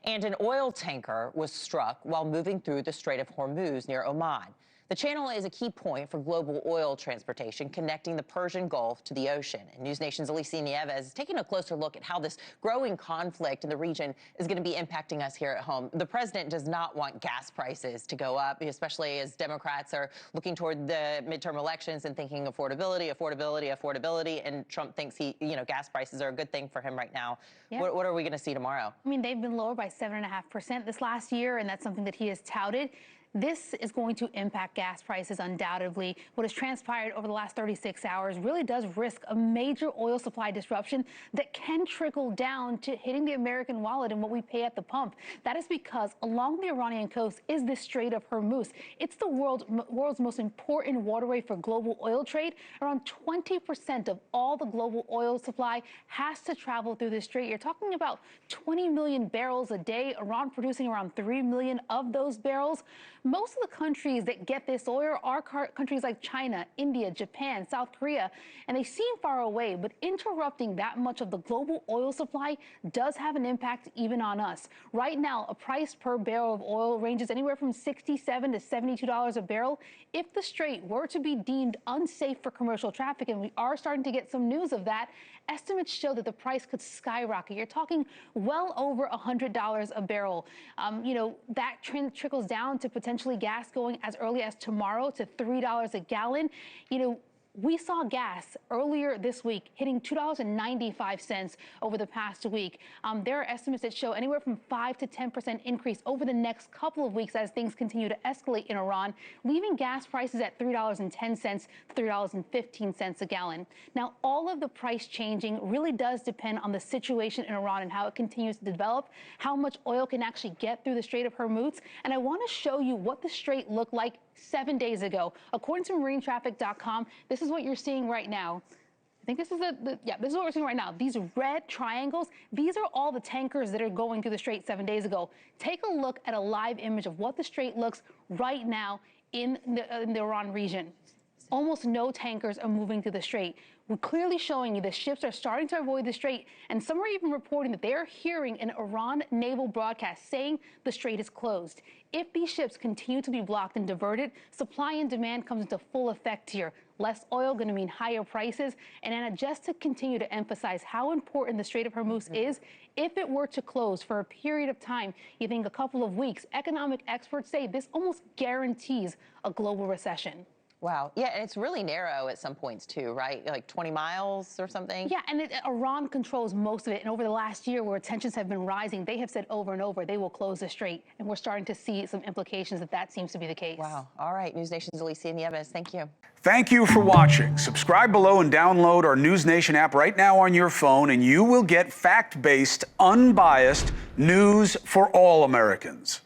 And an oil tanker was struck while moving through the Strait of Hormuz near Oman. The channel is a key point for global oil transportation, connecting the Persian Gulf to the ocean. And NewsNation's Alicia Nieves is taking a closer look at how this growing conflict in the region is going to be impacting us here at home. The president does not want gas prices to go up, especially as Democrats are looking toward the midterm elections and thinking affordability, affordability, affordability. And Trump thinks gas prices are a good thing for him right now. Yeah. What are we going to see tomorrow? I mean, they've been lower by 7.5% this last year, and that's something that he has touted. This is going to impact gas prices undoubtedly. What has transpired over the last 36 hours really does risk a major oil supply disruption that can trickle down to hitting the American wallet and what we pay at the pump. That is because along the Iranian coast is the Strait of Hormuz. It's the world's most important waterway for global oil trade. Around 20% of all the global oil supply has to travel through the strait. You're talking about 20 million barrels a day, Iran producing around 3 million of those barrels. Most of the countries that get this oil are countries like China, India, Japan, South Korea, and they seem far away, but interrupting that much of the global oil supply does have an impact even on us. Right now, a price per barrel of oil ranges anywhere from $67 to $72 a barrel. If the strait were to be deemed unsafe for commercial traffic, and we are starting to get some news of that, estimates show that the price could skyrocket. You're talking well over $100 a barrel. That trend trickles down to potentially gas going as early as tomorrow to $3 a gallon. We saw gas earlier this week hitting $2.95 over the past week. There are estimates that show anywhere from 5 to 10% increase over the next couple of weeks as things continue to escalate in Iran, leaving gas prices at $3.10 to $3.15 a gallon. Now, all of the price changing really does depend on the situation in Iran and how it continues to develop, how much oil can actually get through the Strait of Hormuz. And I want to show you what the strait looked like 7 days ago. According to marinetraffic.com, this is what you're seeing right now. I think this is this is what we're seeing right now. These red triangles, these are all the tankers that are going through the strait 7 days ago. Take a look at a live image of what the strait looks right now in the Iran region. Almost no tankers are moving through the strait. We're clearly showing you the ships are starting to avoid the strait, and some are even reporting that they are hearing an Iran naval broadcast saying the strait is closed. If these ships continue to be blocked and diverted, supply and demand comes into full effect here. Less oil going to mean higher prices. And Anna, just to continue to emphasize how important the Strait of Hormuz is, if it were to close for a period of time, you think a couple of weeks, economic experts say this almost guarantees a global recession. Wow. Yeah, and it's really narrow at some points too, right? Like 20 miles or something? Yeah, and Iran controls most of it. And over the last year where tensions have been rising, they have said over and over they will close the strait. And we're starting to see some implications that seems to be the case. Wow. All right. NewsNation's Alicia Nieves. Thank you. Thank you for watching. Subscribe below and download our NewsNation app right now on your phone, and you will get fact-based, unbiased news for all Americans.